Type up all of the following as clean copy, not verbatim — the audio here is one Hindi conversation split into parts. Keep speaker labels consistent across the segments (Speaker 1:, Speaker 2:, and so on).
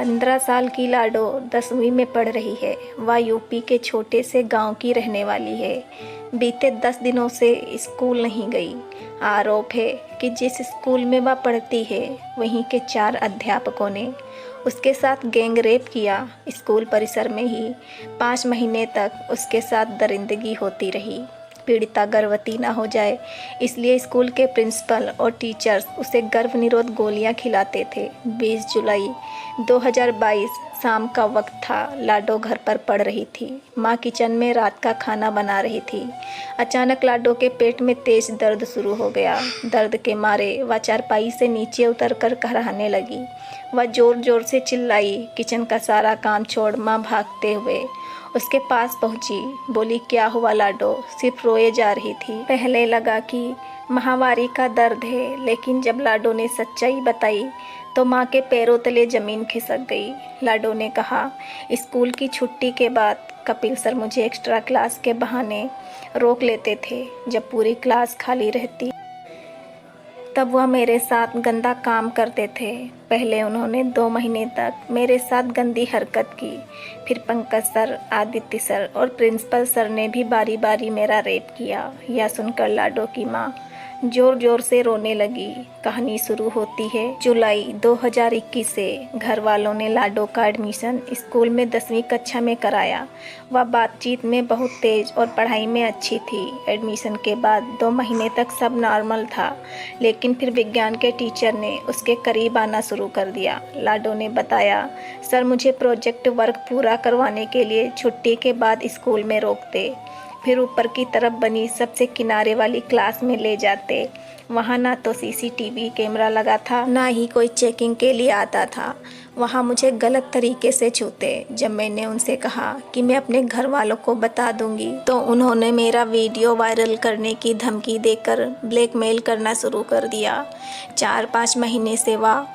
Speaker 1: 15 साल की लाडो 10वीं में पढ़ रही है। वह यूपी के छोटे से गांव की रहने वाली है। बीते 10 दिनों से स्कूल नहीं गई। आरोप है कि जिस स्कूल में वह पढ़ती है वहीं के 4 अध्यापकों ने उसके साथ गैंग रेप किया। स्कूल परिसर में ही 5 महीने तक उसके साथ दरिंदगी होती रही। पीड़िता गर्भवती न हो जाए इसलिए स्कूल के प्रिंसिपल और टीचर्स उसे गर्भ निरोध गोलियां खिलाते थे। 20 जुलाई 2022 शाम का वक्त था। लाडो घर पर पढ़ रही थी। माँ किचन में रात का खाना बना रही थी। अचानक लाडो के पेट में तेज दर्द शुरू हो गया। दर्द के मारे वह चारपाई से नीचे उतरकर कहराने लगी। वह जोर जोर से चिल्लाई। किचन का सारा काम छोड़ माँ भागते हुए उसके पास पहुंची। बोली, क्या हुआ लाडो? सिर्फ रोए जा रही थी। पहले लगा कि माहवारी का दर्द है, लेकिन जब लाडो ने सच्चाई बताई तो माँ के पैरों तले जमीन खिसक गई। लाडो ने कहा, स्कूल की छुट्टी के बाद कपिल सर मुझे एक्स्ट्रा क्लास के बहाने रोक लेते थे। जब पूरी क्लास खाली रहती तब वह मेरे साथ गंदा काम करते थे। पहले उन्होंने 2 महीने तक मेरे साथ गंदी हरकत की। फिर पंकज सर, आदित्य सर और प्रिंसिपल सर ने भी बारी बारी मेरा रेप किया। यह सुनकर लाडो की माँ जोर जोर से रोने लगी। कहानी शुरू होती है जुलाई 2021 से। घर वालों ने लाडो का एडमिशन स्कूल में 10वीं कक्षा में कराया। वह बातचीत में बहुत तेज और पढ़ाई में अच्छी थी। एडमिशन के बाद 2 महीने तक सब नॉर्मल था, लेकिन फिर विज्ञान के टीचर ने उसके करीब आना शुरू कर दिया। लाडो ने बताया, सर मुझे प्रोजेक्ट वर्क पूरा करवाने के लिए छुट्टी के बाद स्कूल में रोकते, फिर ऊपर की तरफ बनी सबसे किनारे वाली क्लास में ले जाते। वहाँ ना तो सीसीटीवी कैमरा लगा था, ना ही कोई चेकिंग के लिए आता था। वहाँ मुझे गलत तरीके से छूते। जब मैंने उनसे कहा कि मैं अपने घर वालों को बता दूंगी, तो उन्होंने मेरा वीडियो वायरल करने की धमकी देकर ब्लैकमेल करना शुरू कर दिया। 4-5 महीने से वह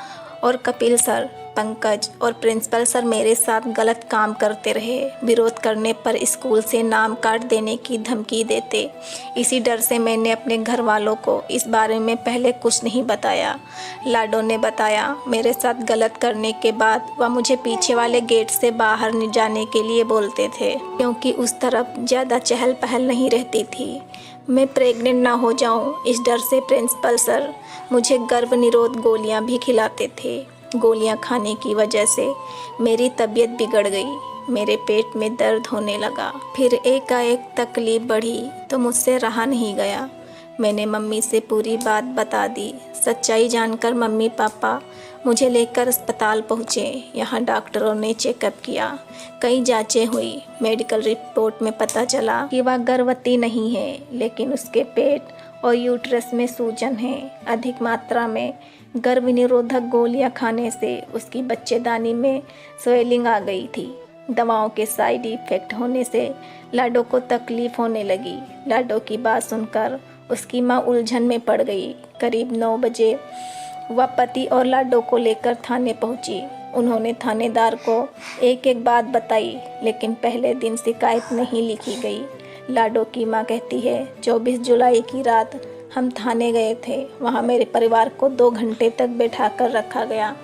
Speaker 1: और कपिल सर, पंकज और प्रिंसिपल सर मेरे साथ गलत काम करते रहे। विरोध करने पर स्कूल से नाम काट देने की धमकी देते। इसी डर से मैंने अपने घर वालों को इस बारे में पहले कुछ नहीं बताया। लाडो ने बताया, मेरे साथ गलत करने के बाद वह मुझे पीछे वाले गेट से बाहर नहीं जाने के लिए बोलते थे, क्योंकि उस तरफ ज़्यादा चहल पहल नहीं रहती थी। मैं प्रेग्नेंट ना हो जाऊं, इस डर से प्रिंसिपल सर मुझे गर्भ निरोध गोलियां भी खिलाते थे। गोलियां खाने की वजह से मेरी तबीयत बिगड़ गई। मेरे पेट में दर्द होने लगा। फिर एकाएक तकलीफ बढ़ी तो मुझसे रहा नहीं गया। मैंने मम्मी से पूरी बात बता दी। सच्चाई जानकर मम्मी पापा मुझे लेकर अस्पताल पहुँचे। यहाँ डॉक्टरों ने चेकअप किया, कई जांचें हुई। मेडिकल रिपोर्ट में पता चला कि वह गर्भवती नहीं है, लेकिन उसके पेट और यूट्रस में सूजन है। अधिक मात्रा में गर्भ निरोधक गोलियां खाने से उसकी बच्चेदानी में स्वेलिंग आ गई थी। दवाओं के साइड इफेक्ट होने से लाडो को तकलीफ होने लगी। लाडो की बात सुनकर उसकी माँ उलझन में पड़ गई। करीब 9 बजे वह पति और लाडो को लेकर थाने पहुंची। उन्होंने थानेदार को एक एक बात बताई, लेकिन पहले दिन शिकायत नहीं लिखी गई। लाडो की माँ कहती है, 24 जुलाई की रात हम थाने गए थे। वहाँ मेरे परिवार को 2 घंटे तक बैठा कर रखा गया।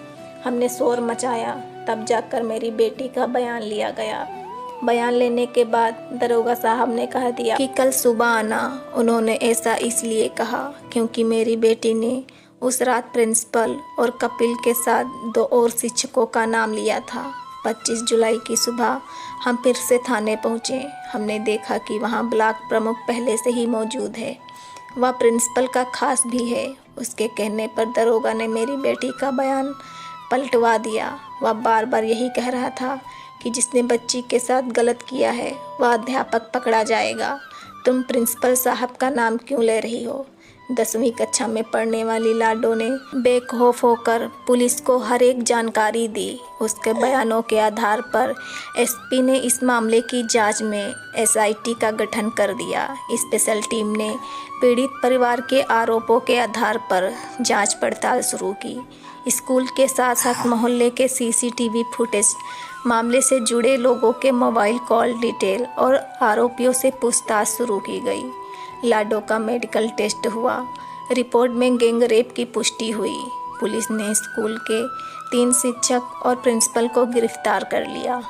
Speaker 1: हमने शोर मचाया, तब जाकर मेरी बेटी का बयान लिया गया। बयान लेने के बाद दरोगा साहब ने कह दिया कि कल सुबह आना। उन्होंने ऐसा इसलिए कहा क्योंकि मेरी बेटी ने उस रात प्रिंसिपल और कपिल के साथ 2 और शिक्षकों का नाम लिया था। 25 जुलाई की सुबह हम फिर से थाने पहुँचे। हमने देखा कि वहाँ ब्लॉक प्रमुख पहले से ही मौजूद है। वह प्रिंसिपल का खास भी है। उसके कहने पर दरोगा ने मेरी बेटी का बयान पलटवा दिया। वह बार बार यही कह रहा था कि जिसने बच्ची के साथ गलत किया है वह अध्यापक पकड़ा जाएगा। तुम प्रिंसिपल साहब का नाम क्यों ले रही हो? 10वीं कक्षा में पढ़ने वाली लाडो ने बेखौफ होकर पुलिस को हर एक जानकारी दी। उसके बयानों के आधार पर एसपी ने इस मामले की जांच में एसआईटी का गठन कर दिया। स्पेशल टीम ने पीड़ित परिवार के आरोपों के आधार पर जांच पड़ताल शुरू की। स्कूल के साथ साथ मोहल्ले के सीसीटीवी फुटेज, मामले से जुड़े लोगों के मोबाइल कॉल डिटेल और आरोपियों से पूछताछ शुरू की गई। लाडो का मेडिकल टेस्ट हुआ। रिपोर्ट में गैंग रेप की पुष्टि हुई। पुलिस ने स्कूल के 3 शिक्षक और प्रिंसिपल को गिरफ्तार कर लिया।